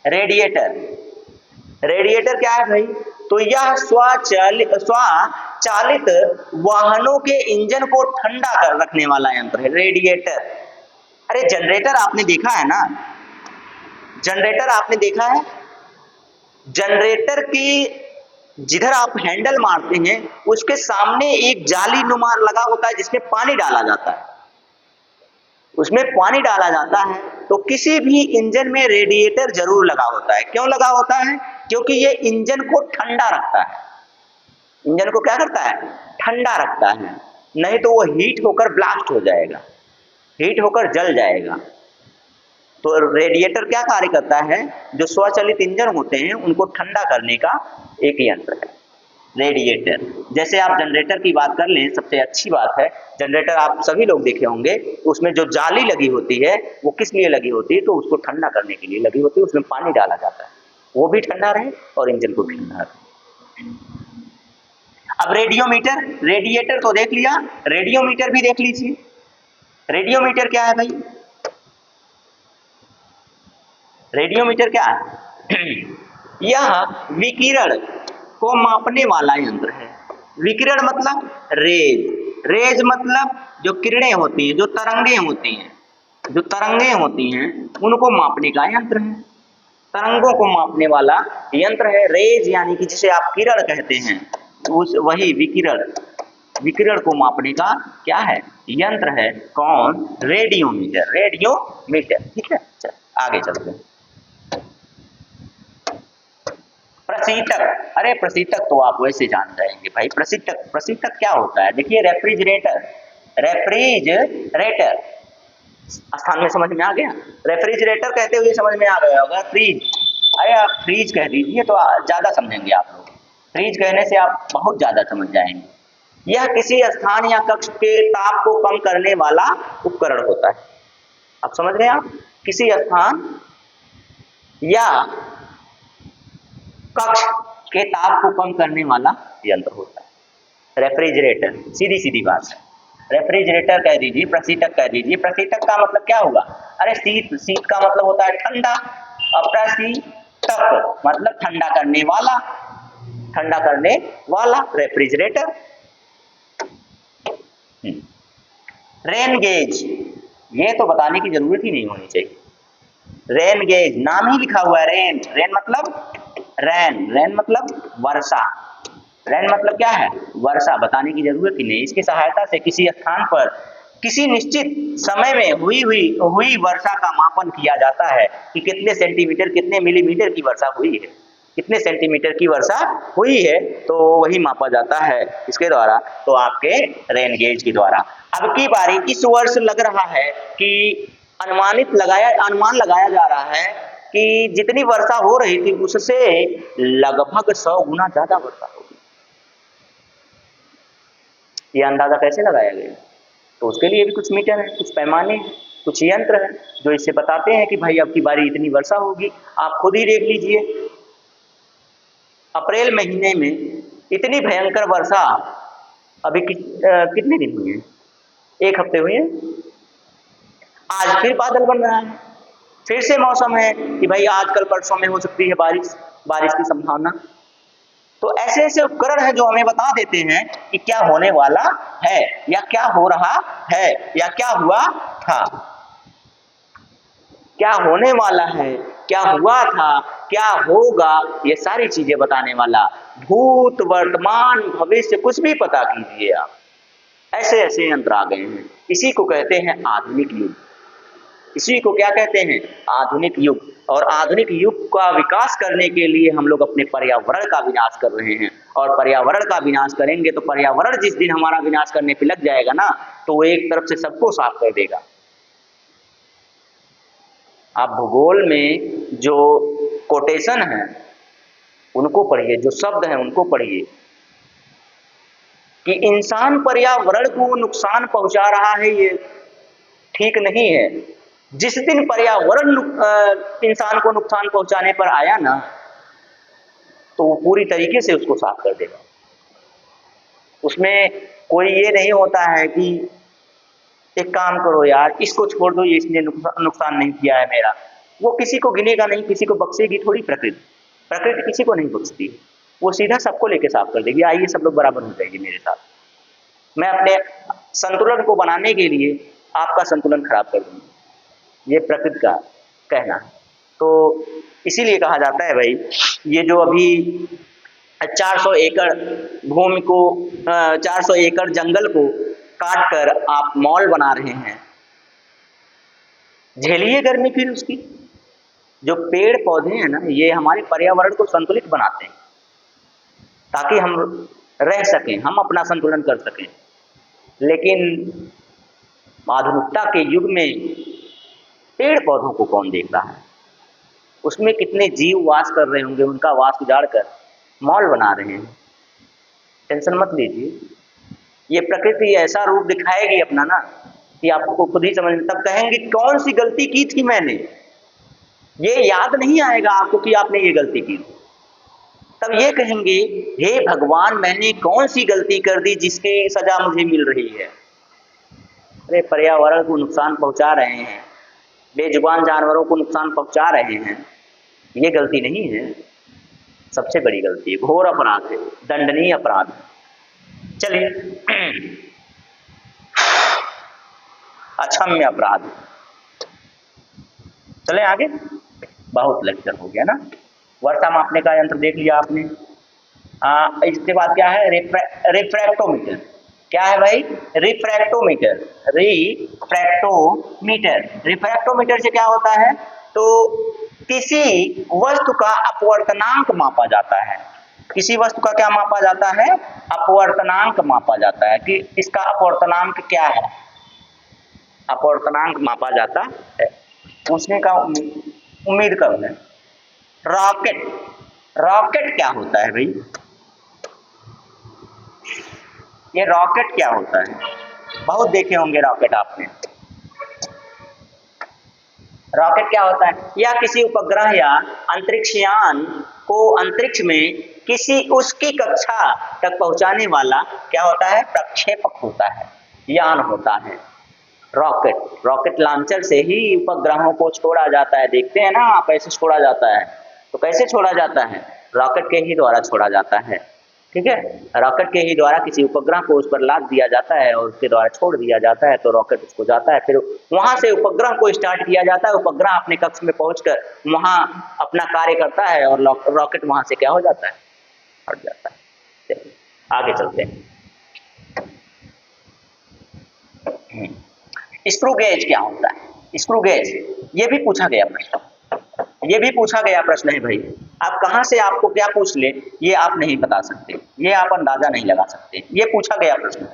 रेडिएटर क्या है भाई? तो यह स्वचालित वाहनों के इंजन को ठंडा कर रखने वाला यंत्र है रेडिएटर। अरे जनरेटर आपने देखा है ना, जनरेटर आपने देखा है, जनरेटर की जिधर आप हैंडल मारते हैं उसके सामने एक जाली नुमा लगा होता है जिसमें पानी डाला जाता है, उसमें पानी डाला जाता है। तो किसी भी इंजन में रेडिएटर जरूर लगा होता है। क्यों लगा होता है? क्योंकि ये इंजन को ठंडा रखता है। इंजन को क्या करता है? ठंडा रखता है, नहीं तो वो हीट होकर ब्लास्ट हो जाएगा, हीट होकर जल जाएगा। तो रेडिएटर क्या कार्य करता है? जो स्वचालित इंजन होते हैं उनको ठंडा करने का एक यंत्र है रेडिएटर। जैसे आप जनरेटर की बात कर लें, सबसे अच्छी बात है, जनरेटर आप सभी लोग देखे होंगे, उसमें जो जाली लगी होती है वो किस लिए लगी होती है? तो उसको ठंडा करने के लिए लगी होती है, उसमें पानी डाला जाता है, वो भी ठंडा रहे और इंजन को भी ठंडा रहे। अब रेडियोमीटर, रेडिएटर तो देख लिया, रेडियोमीटर भी देख लीजिए। रेडियोमीटर क्या है भाई? रेडियोमीटर क्या है? यह विकिरण को मापने वाला यंत्र है। विकिरण मतलब रेज, रेज मतलब जो किरणें होती हैं, जो तरंगे होती हैं, जो तरंगे होती हैं उनको मापने का यंत्र है, तरंगों को मापने वाला यंत्र है। रेज यानी कि जिसे आप किरण कहते हैं, उस वही विकिरण, विकिरण को मापने का क्या है? यंत्र है। कौन? Radiometer, radiometer. ठीक है, चल आगे चलते हैं। प्रशीतक, अरे प्रशीतक तो आप वैसे जान जाएंगे भाई। प्रशीतक, प्रशीतक क्या होता है? देखिए रेफ्रिजरेटर, रेफ्रिजरेटर स्थान में समझ में आ गया। रेफ्रिजरेटर कहते हुए समझ में आ गया होगा। फ्रीज, अरे आप फ्रीज कह दीजिए तो ज्यादा समझेंगे आप लोग, फ्रीज कहने से आप बहुत ज्यादा समझ जाएंगे। यह किसी स्थान या कक्ष के ताप को कम करने वाला उपकरण होता है। अब समझ रहे हैं आप? किसी स्थान या कक्ष के ताप को कम करने वाला यंत्र होता है रेफ्रिजरेटर। सीधी सीधी बात है, रेफ्रिजरेटर कह दीजिए, प्रशीतक कह दीजिए। प्रशीतक का मतलब क्या हुआ? अरे शीत, शीत का मतलब होता है ठंडा, और प्रशीतक मतलब ठंडा करने वाला, ठंडा करने वाला रेफ्रिजरेटर। रेन गेज, ये तो बताने की जरूरत ही नहीं होनी चाहिए। रेन गेज नाम ही लिखा हुआ है, रेन, रेन मतलब रैन, रैन मतलब वर्षा, रैन मतलब क्या है? वर्षा, बताने की जरूरत ही नहीं। इसकी सहायता से किसी स्थान पर किसी निश्चित समय में हुई वर्षा का मापन किया जाता है कि कितने सेंटीमीटर, कितने मिलीमीटर की वर्षा हुई है, कितने सेंटीमीटर की वर्षा हुई है, तो वही मापा जाता है इसके द्वारा, तो आपके रेन गेज के द्वारा। अब की बारी, इस वर्ष लग रहा है कि अनुमान लगाया जा रहा है कि जितनी वर्षा हो रही थी उससे लगभग 100 गुना ज्यादा वर्षा होगी। ये अंदाजा कैसे लगाया गया? तो उसके लिए भी कुछ मीटर है, कुछ पैमाने हैं, कुछ यंत्र है जो इससे बताते हैं कि भाई अब की बारी इतनी वर्षा होगी। आप खुद ही देख लीजिए, अप्रैल महीने में इतनी भयंकर वर्षा अभी कितने दिन हुए हैं? 1 हफ्ते हुए हैं। आज फिर बादल बन रहा है, फिर से मौसम है कि भाई आजकल परसों में हो सकती है बारिश, बारिश की संभावना। तो ऐसे ऐसे उपकरण हैं जो हमें बता देते हैं कि क्या होने वाला है, या क्या हो रहा है, या क्या हुआ था, क्या होने वाला है, क्या हुआ था, क्या होगा, ये सारी चीजें बताने वाला। भूत, वर्तमान, भविष्य कुछ भी पता कीजिए आप, ऐसे ऐसे यंत्र आ गए हैं। इसी को कहते हैं आधुनिक युग। इसी को क्या कहते हैं? आधुनिक युग। और आधुनिक युग का विकास करने के लिए हम लोग अपने पर्यावरण का विनाश कर रहे हैं, और पर्यावरण का विनाश करेंगे तो पर्यावरण जिस दिन हमारा विनाश करने पे लग जाएगा ना, तो वो एक तरफ से सबको साफ कर देगा। आप भूगोल में जो कोटेशन है उनको पढ़िए, जो शब्द हैं उनको पढ़िए कि इंसान पर्यावरण को नुकसान पहुंचा रहा है, ये ठीक नहीं है। जिस दिन पर्यावरण इंसान को नुकसान पहुंचाने पर आया ना, तो वो पूरी तरीके से उसको साफ कर देगा। उसमें कोई ये नहीं होता है कि एक काम करो यार, इसको छोड़ दो, ये इसने नुकसान नहीं किया है मेरा। वो किसी को गिनेगा नहीं, किसी को बख्शेगी थोड़ी प्रकृति। प्रकृति किसी को नहीं बख्शती, वो सीधा सबको लेके साफ कर देगी। आइए सब लोग बराबर हो जाएंगे मेरे साथ। मैं अपने संतुलन को बनाने के लिए आपका संतुलन खराब कर दूंगा, ये प्रकृति का कहना है। तो इसीलिए कहा जाता है भाई, ये जो अभी 400 एकड़ भूमि को 400 एकड़ जंगल को काट कर आप मॉल बना रहे हैं, झेलिए गर्मी फिर उसकी। जो पेड़ पौधे हैं ना, ये हमारे पर्यावरण को संतुलित बनाते हैं ताकि हम रह सकें, हम अपना संतुलन कर सकें। लेकिन आधुनिकता के युग में पेड़ पौधों को कौन देख रहा है? उसमें कितने जीव वास कर रहे होंगे, उनका वास उजाड़ कर मॉल बना रहे हैं। टेंशन मत लीजिए, ये प्रकृति ऐसा रूप दिखाएगी अपना ना कि आपको खुद ही समझ, तब कहेंगे कौन सी गलती की थी मैंने। ये याद नहीं आएगा आपको कि आपने ये गलती की, तब ये कहेंगे हे भगवान, मैंने कौन सी गलती कर दी जिसकी सजा मुझे मिल रही है। अरे पर्यावरण को नुकसान पहुंचा रहे हैं, बेजुबान जानवरों को नुकसान पहुंचा रहे हैं, ये गलती नहीं है, सबसे बड़ी गलती है, घोर अपराध है, दंडनीय अपराध है। चलिए अक्षम्य अपराध। चले आगे, बहुत लेक्चर हो गया ना। वर्षा मापने का यंत्र देख लिया आपने। इसके बाद क्या है? रिफ्रैक्टोमीटर। क्या है भाई? रिफ्रैक्टोमीटर। रिफ्रैक्टोमीटर, रिफ्रैक्टोमीटर से क्या होता है? तो किसी वस्तु का अपवर्तनांक मापा जाता है। किसी वस्तु का क्या मापा जाता है? अपवर्तनांक मापा जाता है कि इसका अपवर्तनांक क्या है, अपवर्तनांक मापा जाता है। पूछने का उम्मीद करूँ। रॉकेट, रॉकेट क्या होता है भाई? ये रॉकेट क्या होता है? बहुत देखे होंगे रॉकेट आपने। रॉकेट क्या होता है? या किसी उपग्रह या अंतरिक्षयान को अंतरिक्ष में किसी उसकी कक्षा तक पहुंचाने वाला क्या होता है? प्रक्षेपक होता है, यान होता है। रॉकेट, रॉकेट लॉन्चर से ही उपग्रहों को छोड़ा जाता है। देखते हैं ना कैसे छोड़ा जाता है। तो कैसे छोड़ा जाता है? रॉकेट के ही द्वारा छोड़ा जाता है। ठीक है, रॉकेट के ही द्वारा किसी उपग्रह को उस पर लाद दिया जाता है और उसके द्वारा छोड़ दिया जाता है, तो रॉकेट उसको जाता है। फिर वहां से उपग्रह को स्टार्ट किया जाता है। उपग्रह अपने कक्ष में पहुंचकर वहां अपना कार्य करता है और रॉकेट वहां से क्या हो जाता है? हट जाता है। चलिए आगे चलते हैं। स्क्रू गेज क्या होता है? स्क्रू गेज, ये भी पूछा गया प्रश्न, ये भी पूछा गया प्रश्न है भाई। आप कहां से आपको क्या पूछ ले, ये आप नहीं बता सकते, ये आप अंदाजा नहीं लगा सकते, ये पूछा गया प्रश्न।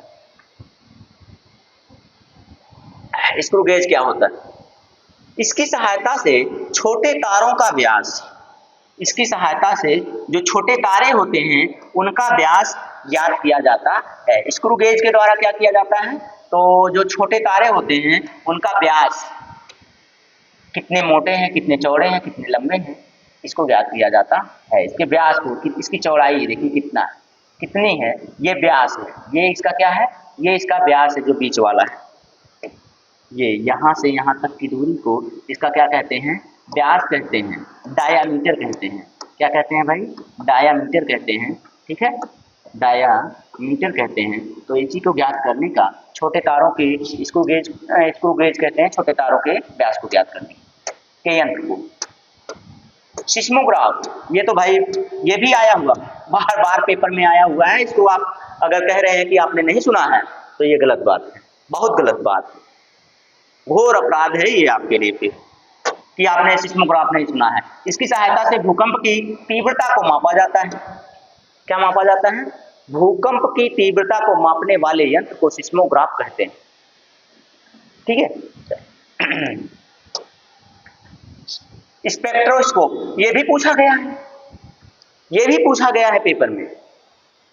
स्क्रू गेज क्या होता है? इसकी सहायता से छोटे तारों का व्यास, इसकी सहायता से जो छोटे तारे होते हैं उनका व्यास ज्ञात किया जाता है। स्क्रू गेज के द्वारा क्या किया जाता है? तो जो छोटे तारे होते हैं उनका व्यास, कितने मोटे हैं, कितने चौड़े हैं, कितने लंबे हैं, इसको ज्ञात किया जाता है। इसके व्यास को, इसकी चौड़ाई देखिए कितना, कितनी है, ये व्यास है। ये इसका क्या है? ये इसका व्यास है, जो बीच वाला है। ये यहाँ से यहाँ तक की दूरी को इसका क्या कहते हैं? व्यास कहते हैं, डायामीटर कहते हैं। क्या कहते हैं भाई? डायामीटर कहते हैं। ठीक है, डायामीटर कहते हैं। तो इसी को ज्ञात करने का, छोटे तारों के स्क्रू गेज कहते हैं, छोटे तारों के व्यास को ज्ञात करने के यंत्र को। सिस्मोग्राफ, ये तो भाई ये भी आया हुआ, बार बार पेपर में आया हुआ है। इसको आप अगर कह रहे हैं कि आपने नहीं सुना है तो ये गलत बात है, बहुत गलत बात है, घोर अपराध है ये आपके लिए फिर कि आपने सिस्मोग्राफ नहीं सुना है। इसकी सहायता से भूकंप की तीव्रता को मापा जाता है। क्या मापा जाता है? भूकंप की तीव्रता को मापने वाले यंत्र को सिस्मोग्राफ कहते हैं। ठीक है, स्पेक्ट्रोस्कोप, ये भी पूछा गया है, ये भी पूछा गया है पेपर में।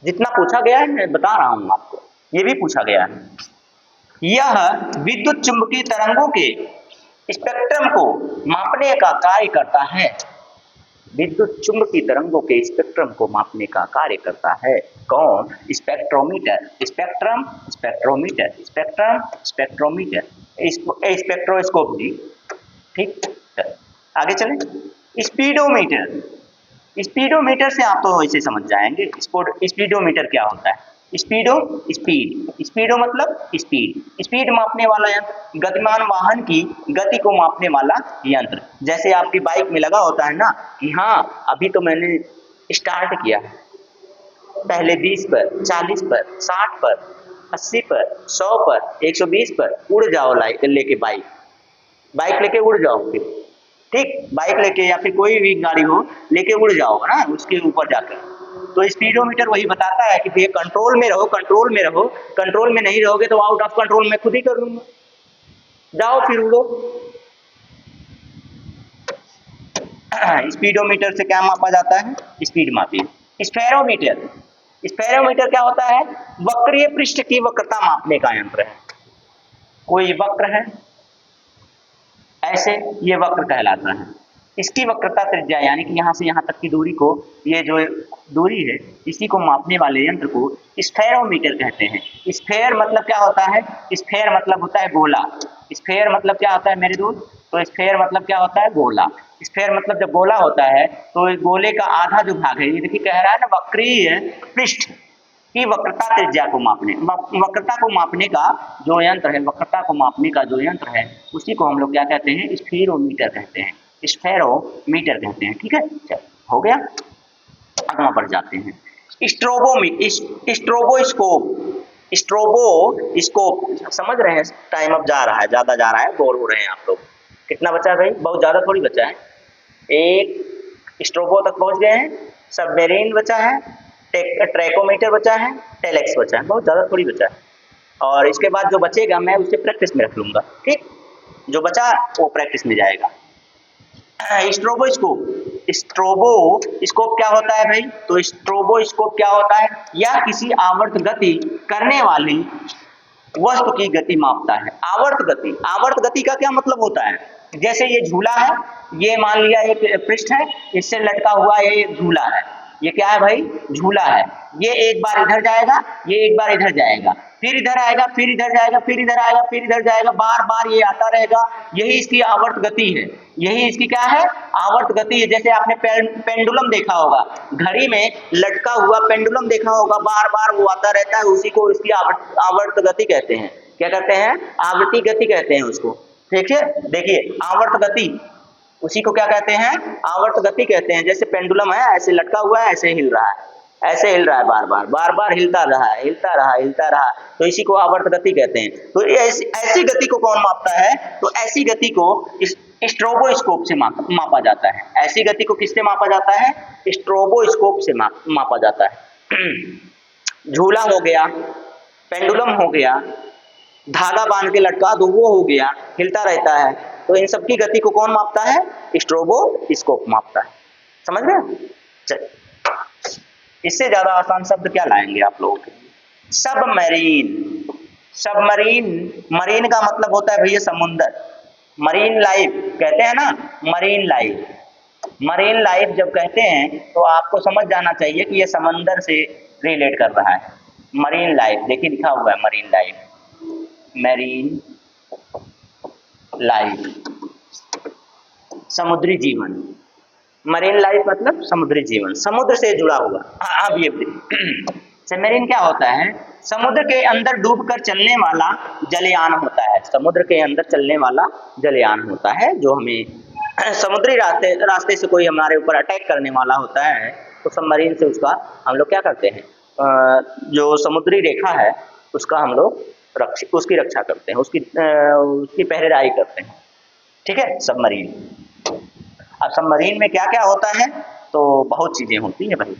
जितना पूछा गया है मैं बता रहा हूं आपको, ये भी पूछा गया है। यह विद्युत चुंबकीय तरंगों के स्पेक्ट्रम को मापने का कार्य करता है। विद्युत चुंबकीय तरंगों के स्पेक्ट्रम को मापने का कार्य करता है। कौन? Spectrometer. Spectrum, spectrometer, spectrum, spectrometer, spectroscope जी। ठीक, आगे चलें। स्पीडोमीटर। स्पीडोमीटर से आप तो ऐसे समझ जाएंगे। स्पीडोमीटर क्या होता है? स्पीडो, स्पीड, स्पीडो मतलब स्पीड, स्पीड मापने वाला यंत्र, गतिमान वाहन की गति को मापने वाला यंत्र। जैसे आपकी बाइक में लगा होता है ना कि हाँ अभी तो मैंने स्टार्ट किया, पहले 20 पर, 40 पर, 60 पर, 80 पर, 100 पर, 120 पर उड़ जाओ लेके बाइक लेके उड़ जाओ फिर। ठीक, बाइक लेके या फिर कोई भी गाड़ी हो लेके उड़ जाओ ना उसके ऊपर जाकर। तो स्पीडोमीटर वही बताता है कि भैया कंट्रोल में रहो, कंट्रोल में रहो, कंट्रोल में नहीं रहोगे तो आउट ऑफ कंट्रोल मैं खुद ही कर लूंगा, जाओ फिर उड़ो। स्पीडोमीटर से क्या मापा जाता है? स्पीड मापिए। स्फेरोमीटर। स्फेरोमीटर क्या होता है? वक्रीय पृष्ठ की वक्रता मापने का यंत्र है। कोई वक्र है ऐसे, ये वक्र कहलाता है। इसकी वक्रता त्रिज्या यानी कि यहाँ से यहाँ तक की दूरी को, ये जो दूरी है इसी को मापने वाले यंत्र को स्फेरोमीटर कहते हैं। स्फेयर मतलब क्या होता है? स्फेयर मतलब होता है गोला। स्फेयर मतलब क्या होता है मेरे दोस्त? तो स्फेयर मतलब क्या होता है? गोला। स्फेयर मतलब जब गोला होता है तो इस गोले का आधा जो भाग है, ये देखिए कह रहा है ना वक्रीय पृष्ठ की वक्रता त्रिज्या को मापने, वक्रता को मापने का जो यंत्र है, वक्रता को मापने का जो यंत्र है उसी को हम लोग क्या कहते हैं? स्फीरोमीटर कहते हैं, स्फेरोमीटर कहते हैं। ठीक है, चलो हो गया। अगला बढ़ जाते हैं। स्ट्रोबोस्कोप। स्ट्रोबोस्कोप समझ रहे हैं? टाइम अब जा रहा है, ज्यादा जा रहा है, बोर हो रहे हैं आप लोग। कितना बचा है भाई? बहुत ज्यादा थोड़ी बचा है, एक स्ट्रोबो तक पहुंच गए हैं, सबमेरीन बचा है, ट्रैकोमीटर बचा है, टेलेक्स बचा है, बहुत ज़्यादा थोड़ी बचा है। और इसके बाद जो बचेगा मैं उसे प्रैक्टिस में रख लूँगा। ठीक, जो बचा वो प्रैक्टिस में जाएगा। स्ट्रोबोस्कोप। स्ट्रोबोस्कोप क्या होता है भाई? तो स्ट्रोबोस्कोप क्या होता है? यह किसी आवर्त गति करने वाली वस्तु की गति मापता है। आवर्त गति। आवर्त गति का क्या मतलब होता है? जैसे ये झूला है, ये मान लिया एक पृष्ठ है, इससे लटका हुआ ये झूला है, ये क्या है भाई? झूला है। ये एक बार इधर जाएगा, ये एक बार इधर जाएगा, फिर इधर आएगा, फिर इधर जाएगा, फिर इधर आएगा, फिर इधर जाएगा, बार बार ये आता रहेगा। यही इसकी आवर्त गति है। यही इसकी क्या है? आवर्त गति है। जैसे आपने पेंडुलम देखा होगा, घड़ी में लटका हुआ पेंडुलम देखा होगा, बार बार वो आता रहता है, उसी को इसकी आवर्त गति कहते हैं। क्या कहते हैं? आवृत्ति गति कहते हैं उसको। ठीक है, देखिए आवर्त गति, उसी को क्या कहते हैं? आवर्त गति कहते हैं। जैसे पेंडुलम है, ऐसे लटका हुआ है, ऐसे हिल रहा है, ऐसे हिल रहा है, बार बार हिलता रहा, हिलता रहा, तो इसी को आवर्त गति कहते हैं। तो ऐसी गति को कौन मापता है? तो ऐसी गति को स्ट्रोबोस्कोप से मापा जाता है। ऐसी गति को किससे मापा जाता है? स्ट्रोबोस्कोप से मापा जाता है। झूला हो गया, पेंडुलम हो गया, धागा बांध के लटका दो वो हो गया, हिलता रहता है, तो इन सब की गति को कौन मापता है? स्ट्रोबोस्कोप मापता है। समझ गए? चलिए, इससे ज्यादा आसान शब्द क्या लाएंगे आप लोगों के? सबमरीन। सबमरीन, मरीन का मतलब होता है भैया समुंदर। मरीन लाइफ कहते हैं ना, मरीन लाइफ। मरीन लाइफ जब कहते हैं तो आपको समझ जाना चाहिए कि ये समंदर से रिलेट कर रहा है। मरीन लाइफ, देखिए लिखा हुआ है मरीन लाइफ, मरीन लाइफ, समुद्री जीवन। मरीन लाइफ मतलब समुद्री जीवन, समुद्र से जुड़ा हुआ। अब ये सबमरीन क्या होता है? समुद्र के अंदर डूबकर चलने वाला जलयान होता है। समुद्र के अंदर चलने वाला जलयान होता है, जो हमें समुद्री रास्ते से कोई हमारे ऊपर अटैक करने वाला होता है तो सबमरीन से उसका हम लोग क्या करते हैं? जो समुद्री रेखा है उसका हम लोग उसकी रक्षा करते हैं, उसकी पहरेदारी करते हैं। ठीक है, सबमरीन। अब सबमरीन में क्या क्या होता है? तो बहुत चीजें होती है भाई।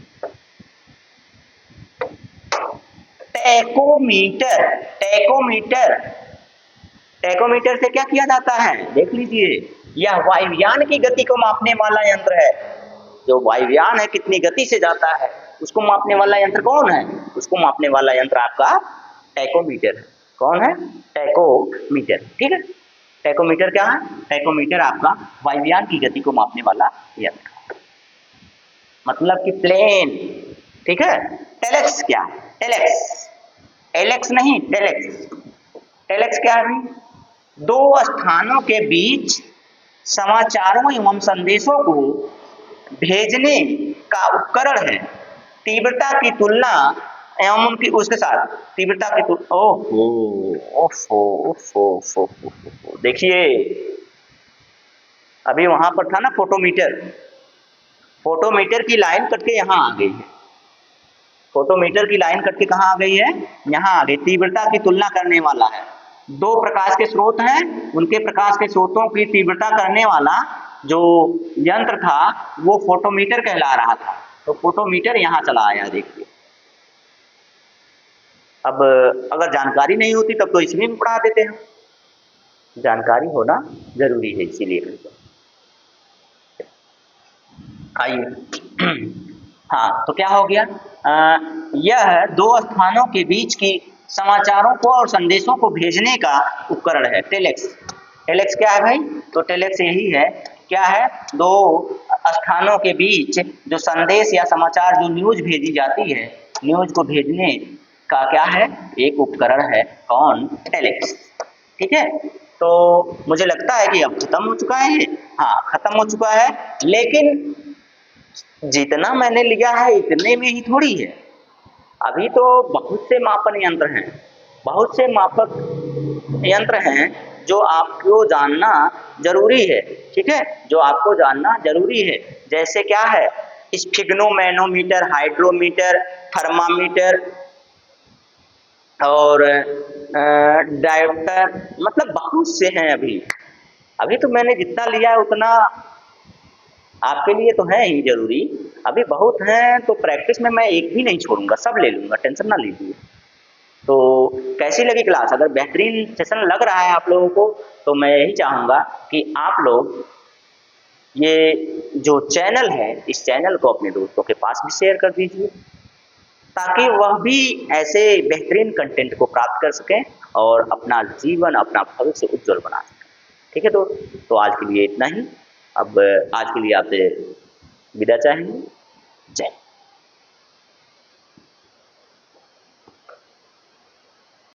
टैकोमीटर। टैकोमीटर, टैकोमीटर से क्या किया जाता है? देख लीजिए, यह वायुयान की गति को मापने वाला यंत्र है। जो वायुयान है कितनी गति से जाता है उसको मापने वाला यंत्र कौन है? उसको मापने वाला यंत्र आपका टैकोमीटर है। कौन है? टैकोमीटर। ठीक है, टैकोमीटर क्या है? टैकोमीटर आपका वायुयान की गति को मापने वाला यंत्र, मतलब कि प्लेन। ठीक है। टेलेक्स क्या है? टेलेक्स, एलेक्स नहीं, टेलेक्स। टेलेक्स क्या है भाई? दो स्थानों के बीच समाचारों एवं संदेशों को भेजने का उपकरण है। तीव्रता की तुलना एवं उनकी उसके साथ तीव्रता की तुलना। ओहो ओफो ओफो ओफो ओफो, देखिए अभी वहां पर था ना फोटोमीटर, फोटोमीटर की लाइन कट के यहाँ आ गई है। फोटोमीटर की लाइन कट के कहाँ आ गई है? यहाँ आ गई। तीव्रता की तुलना करने वाला है। दो प्रकाश के स्रोत हैं, उनके प्रकाश के स्रोतों की तीव्रता करने वाला जो यंत्र था वो फोटोमीटर कहला रहा था। तो फोटोमीटर यहाँ चला आया। देखिए अब अगर जानकारी नहीं होती तब तो इसमें भी पढ़ा देते हैं, जानकारी होना जरूरी है इसीलिए। आइए हाँ, तो क्या हो गया? यह दो स्थानों के बीच की समाचारों को और संदेशों को भेजने का उपकरण है, टेलेक्स। टेलेक्स क्या है भाई? तो टेलेक्स यही है, क्या है? दो स्थानों के बीच जो संदेश या समाचार, जो न्यूज भेजी जाती है, न्यूज को भेजने का क्या है? एक उपकरण है। कौन? टेलेक्स। ठीक है, तो मुझे लगता है कि अब खत्म हो चुका है ये। हाँ, खत्म हो चुका है, लेकिन जितना मैंने लिया है इतने में ही थोड़ी है। अभी तो बहुत से मापन यंत्र हैं, बहुत से मापक यंत्र हैं जो आपको जानना जरूरी है। ठीक है, जो आपको जानना जरूरी है। जैसे क्या है? स्फिग्नोमैनोमीटर, हाइड्रोमीटर, थर्मामीटर और डायोप्टर, मतलब बहुत से हैं। अभी तो मैंने जितना लिया है उतना आपके लिए तो है ही जरूरी, अभी बहुत हैं, तो प्रैक्टिस में मैं एक भी नहीं छोड़ूंगा, सब ले लूंगा, टेंशन ना लीजिए। तो कैसी लगी क्लास? अगर बेहतरीन सेशन लग रहा है आप लोगों को तो मैं यही चाहूँगा कि आप लोग ये जो चैनल है, इस चैनल को अपने दोस्तों के पास भी शेयर कर दीजिए, ताकि वह भी ऐसे बेहतरीन कंटेंट को प्राप्त कर सकें और अपना जीवन, अपना भविष्य उज्जवल बना सकें। ठीक है तो आज के लिए इतना ही। अब आज के लिए आपसे विदा चाहेंगे। जय